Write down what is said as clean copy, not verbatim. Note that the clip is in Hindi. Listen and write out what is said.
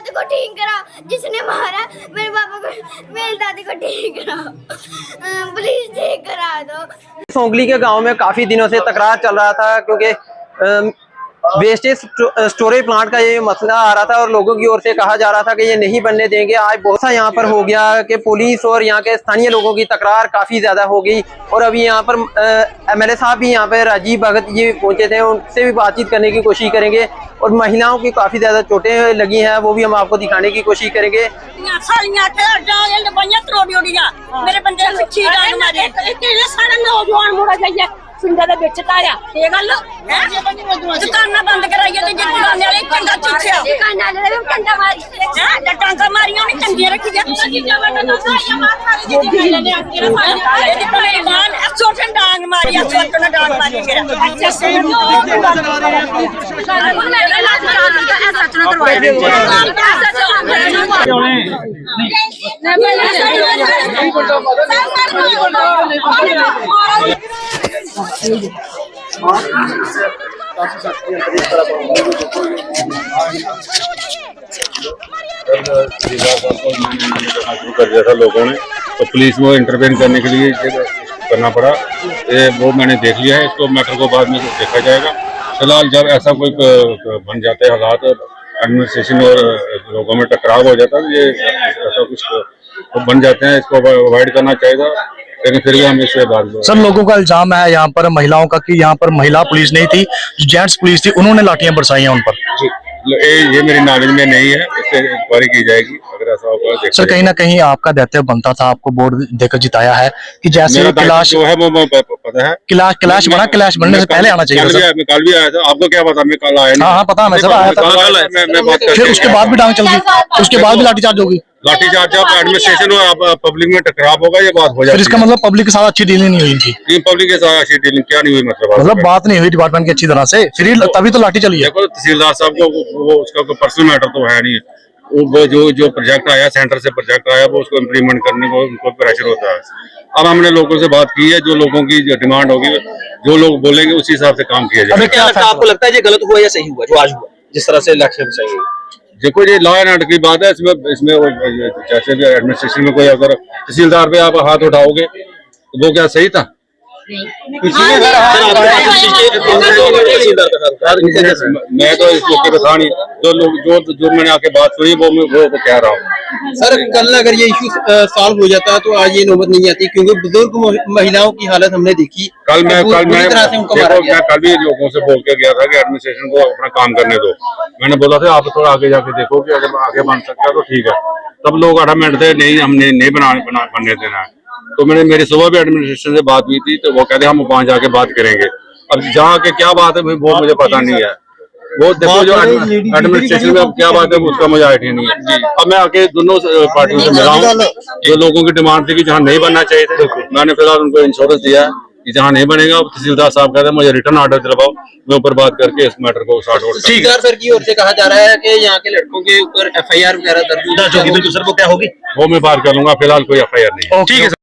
दादी को ठीक कराओ, जिसने मारा मेरे पापा को, मेरी दादी को ठीक कराओ, प्लीज ठीक करा दो। सोंगली के गांव में काफी दिनों से तकरार चल रहा था, क्योंकि वेस्टेज स्टोरेज प्लांट का ये मसला आ रहा था और लोगों की ओर से कहा जा रहा था कि ये नहीं बनने देंगे। आज बहुत सा यहाँ पर हो गया कि पुलिस और यहाँ के स्थानीय लोगों की तकरार काफ़ी ज़्यादा हो गई। और अभी यहाँ पर एमएलए साहब भी यहाँ पर राजीव भगत जी पहुँचे थे, उनसे भी बातचीत करने की कोशिश करेंगे। और महिलाओं की काफ़ी ज़्यादा चोटें लगी हैं, वो भी हम आपको दिखाने की कोशिश करेंगे। मेरे बंदे नौजवान मुड़ा जाइए पिंडा दे विच ताया ये गल है दुकाना बंद कराइए ते जे दुकाने वाले कंधा चिच्छिया दुकाना वाले ने कंधा मारी है टांगा मारियां ने चंगी रखी जा चीज़ां वाला साया मार मारी जी ने आके मारी ते कोई बाल छोटे डांग मारी छोटे डांग मारी मेरा अच्छा सुन ऐसा चुना करवाए कर दिया था लोगों ने, तो पुलिस में इंटरवेन करने के लिए करना पड़ा। ये वो मैंने देख लिया है, इसको मैटर को बाद में देखा जाएगा। फिलहाल जब ऐसा कोई बन जाते हैं हालात, एडमिनिस्ट्रेशन और लोगों में टकराव हो जाता है, ये ऐसा कुछ बन जाते हैं, इसको अवॉइड करना चाहिए। लेकिन फिर भी हम इससे बात सर, लोगों का इल्जाम है यहाँ पर महिलाओं का कि यहाँ पर महिला पुलिस नहीं थी, जेंट्स पुलिस थी, उन्होंने लाठियां बरसाई हैं उन पर। ये मेरी नॉलेज में नहीं है, इससे इंक्वायरी की जाएगी अगर ऐसा होगा। सर, कहीं ना कहीं आपका दायित्व बनता था, आपको बोर्ड देकर जिताया है कि जैसे कैलाश जो है वो पता है, कैलाश बना, कैलाश बनने से पहले आना चाहिए। कल भी आया था, आपको क्या पता? मैं कल आया। हाँ, पता है, सर आया था। फिर उसके बाद भी डांग चल गई, उसके बाद भी लाठीचार्ज होगी। लाठीचार्ज जब एडमिनिस्ट्रेशन और पब्लिक में टकराव होगा, ये बात हो जाएगी। इसका मतलब पब्लिक के साथ अच्छी डीलिंग नहीं हुई थी। पब्लिक के साथ अच्छी डीलिंग क्या नहीं हुई? मतलब बात नहीं हुई डिपार्टमेंट की अच्छी तरह से, फिर तभी तो लाठी चली है। देखो, तहसीलदार साहब को वो उसका कोई पर्सनल मैटर तो है नहीं, वो जो प्रोजेक्ट आया, सेंटर से प्रोजेक्ट आया, वो उसको इम्प्लीमेंट करने को उनको प्रेशर होता है। अब हमने लोगों से बात की है, जो लोगों की जो डिमांड होगी, जो लोग बोलेंगे उसी हिसाब से काम किया जाएगा। क्या आपको लगता है ये गलत हुआ या सही हुआ जो आज हुआ, जिस तरह से इलेक्शन सही हुआ? देखो, ये लॉ एंड ऑर्डर की बात है, इसमें जैसे भी एडमिनिस्ट्रेशन में कोई अगर तहसीलदार पे आप हाथ उठाओगे तो वो क्या सही था? मैं तो इस मौके पे था नहीं, जो मैंने आके बात सुनी वो कह रहा हूँ। सर, कल अगर ये इशू सॉल्व हो जाता तो आज ये नौबत नहीं आती, क्योंकि बुजुर्ग महिलाओं की हालत हमने देखी। कल मैं कल भी लोगों से बोल के गया था कि एडमिनिस्ट्रेशन को अपना काम करने दो। मैंने बोला था आप थोड़ा आगे जाके देखो कि अगर आगे बन सकता है तो ठीक है। तब लोग अडमेंट थे, नहीं हमने नहीं बनने देना है। तो मेरी सुबह भी एडमिनिस्ट्रेशन से बात हुई थी, तो वो कहते हम वहाँ जाके बात करेंगे। अब जहाँ के क्या बात है वो मुझे पता नहीं है। वो देखो, जो एडमिनिस्ट्रेशन में क्या बात है उसका मुझे आइडिया नहीं है। अब मैं आके दोनों पार्टियों से मिला हूँ, जो लोगों की डिमांड थी कि जहाँ नहीं बनना चाहिए थे, मैंने फिलहाल उनको इंश्योरेंस दिया है कि जहाँ नहीं बनेगा। तहसीलदार साहब कहते हैं मुझे रिटर्न ऑर्डर दिलवाओ, मैं ऊपर बात करके इस मैटर को सॉर्ट आउट। तहसीलदार सर की ओर से कहा जा रहा है कि यहाँ के लड़कों के ऊपर FIR वगैरह दर्ज होगी, तो सर वो क्या होगी? वो मैं बात कर लूंगा, फिलहाल कोई FIR नहीं है। ठीक है।